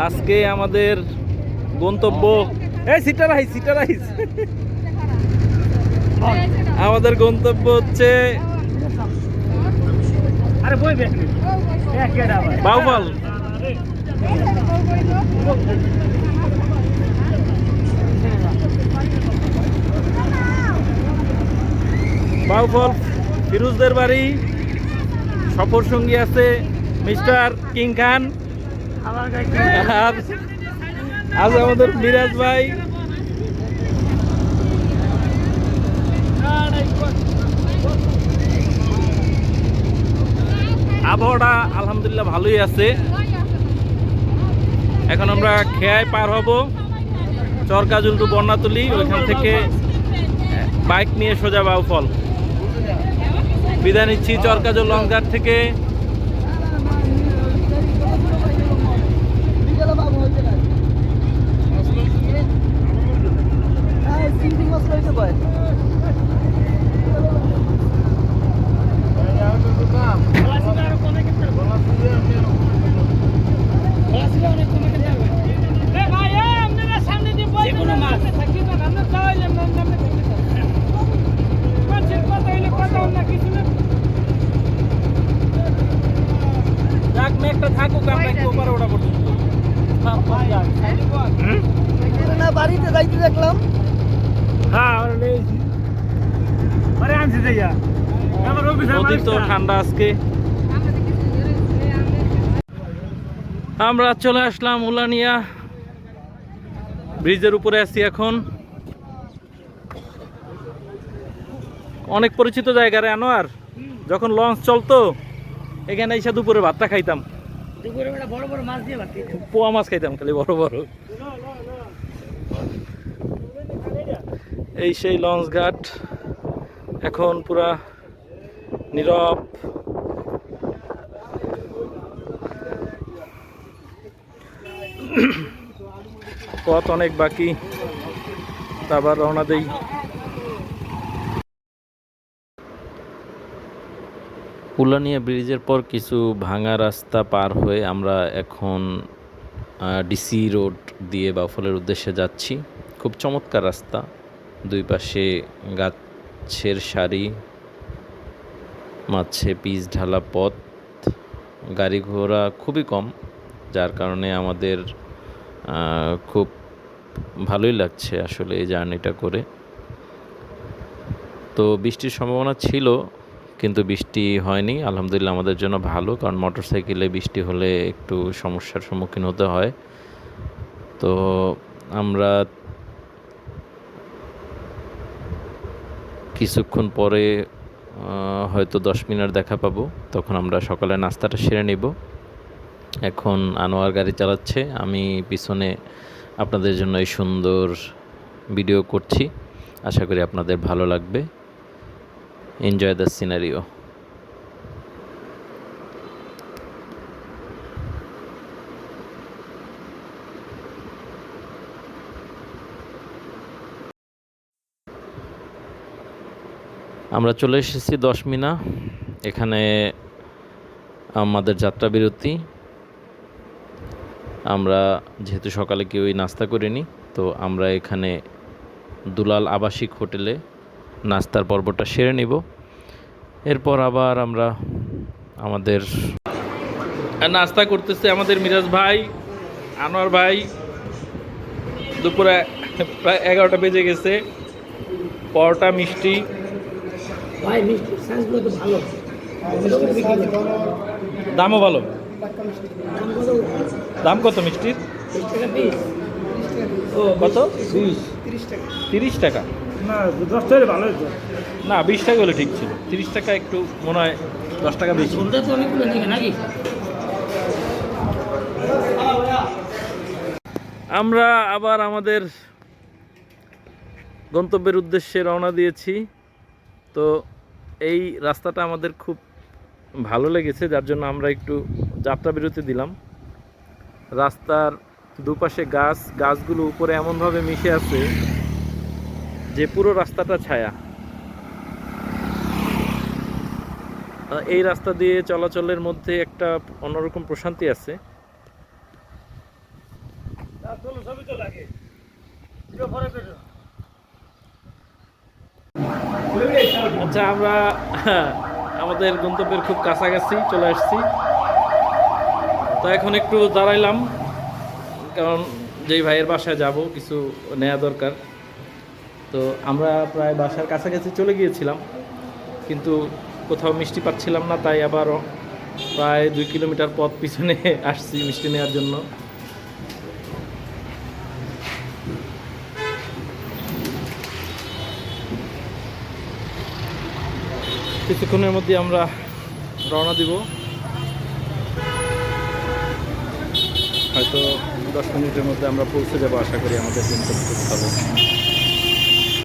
আজকে আমাদের গন্তব্য সিটারাইজ আমাদের গন্তব্য হচ্ছে বাউফল। বাউফল ফিরোজদের বাড়ি। সফর সঙ্গী আছে মিস্টার কিং খান, আর আজ আমাদের মিরাজ ভাই। আবহাওয়াটা আলহামদুলিল্লাহ ভালোই আছে। এখন আমরা খেয়ায় পার হব চরকাজুল টু বন্যাতুলি, ওইখান থেকে বাইক নিয়ে সোজা বাউফল। বিদায় নিচ্ছি চরকাজুল লঞ্চঘাট থেকে। বাড়িতে যাইতে দেখলাম। অতিরিক্ত ঠান্ডা আজকে। আমরা চলে আসলাম উলানিয়া ব্রিজের উপরে আছি এখন। অনেক পরিচিত জায়গা রে আনোয়ার, যখন লঞ্চ চলতো এখানে এসে দুপুরে ভাতটা খাইতাম। পোয়া মাছ খাইতাম খালি বড় বড়। এই সেই লঞ্চ ঘাট, এখন পুরা নীরব। পথ অনেক বাকি, আবার রওনা দেই। উলানিয়া ব্রিজের পর কিছু ভাঙা রাস্তা পার হয়ে আমরা এখন ডিসি রোড দিয়ে বাউফলের উদ্দেশ্যে যাচ্ছি। খুব চমৎকার রাস্তা, দুই পাশে গাছের সারি, মাঝে পিচ ঢালা পথ, গাড়ি ঘোড়া খুবই কম, যার কারণে আমাদের খুব ভালোই লাগছে আসলে এই জার্নিটা করে। তো বৃষ্টির সম্ভাবনা ছিল, কিন্তু বৃষ্টি হয়নি, আলহামদুলিল্লাহ আমাদের জন্য ভালো, কারণ মোটরসাইকেলে বৃষ্টি হলে একটু সমস্যার সম্মুখীন হতে হয়। তো আমরা কিছুক্ষণ পরে হয়তো 10 মিনিট দেখা পাবো, তখন আমরা সকালে নাস্তাটা সেরে নেব। এখন আনোয়ার গাড়ি চালাচ্ছে, আমি পিছনে আপনাদের জন্য এই সুন্দর ভিডিও করছি। আশা করি আপনাদের ভালো লাগবে। Enjoy the scenario. আমরা চলে এসেছি 10 মিনা। এখানে আমাদের যাত্রা বিরতি। আমরা যেহেতু সকালে কেউই নাস্তা করিনি, তো আমরা এখানে দুলাল আবাসিক হোটেলে নাস্তার পর্বটা সেরে নিব। এরপর আবার আমরা আমাদের নাস্তা করতেছে আমাদের মিরাজ ভাই, আনোয়ার ভাই। দুপুরে প্রায় 11টা বেজে গেছে। পরোটা, মিষ্টি। দামও ভালো। দাম কত মিষ্টির? কত? 30 টাকা। না 20 টাকা হলে ঠিক ছিল, 30 টাকা একটু মনে হয় 10 টাকা বেশি। আমরা আবার আমাদের গন্তব্যের উদ্দেশ্যে রওনা দিয়েছি। তো এই রাস্তাটা আমাদের খুব ভালো লেগেছে, যার জন্য আমরা একটু যাত্রা বিরতি দিলাম। রাস্তার দুপাশে গাছগুলো উপরে এমনভাবে মিশে আছে যে পুরো রাস্তাটা ছায়া। এই রাস্তা দিয়ে চলাচলের মধ্যে একটা অন্যরকম প্রশান্তি আছে। আচ্ছা, আমরা আমাদের গন্তব্যের খুব কাছাকাছি চলে আসছি। তো এখন একটু দাঁড়াইলাম, কারণ যেই ভাইয়ের বাসায় যাব কিছু নেওয়া দরকার। তো আমরা প্রায় বাসার কাছাকাছি চলে গিয়েছিলাম, কিন্তু কোথাও মিষ্টি পাচ্ছিলাম না, তাই আবার প্রায় 2 কিলোমিটার পথ পিছনে আসছি মিষ্টি নেওয়ার জন্য। কিছুক্ষণের মধ্যে আমরা রওনা দিব, হয়তো 10 মিনিটের মধ্যে আমরা পৌঁছে যাবো আশা করি আমাদের গন্তব্যস্থলে।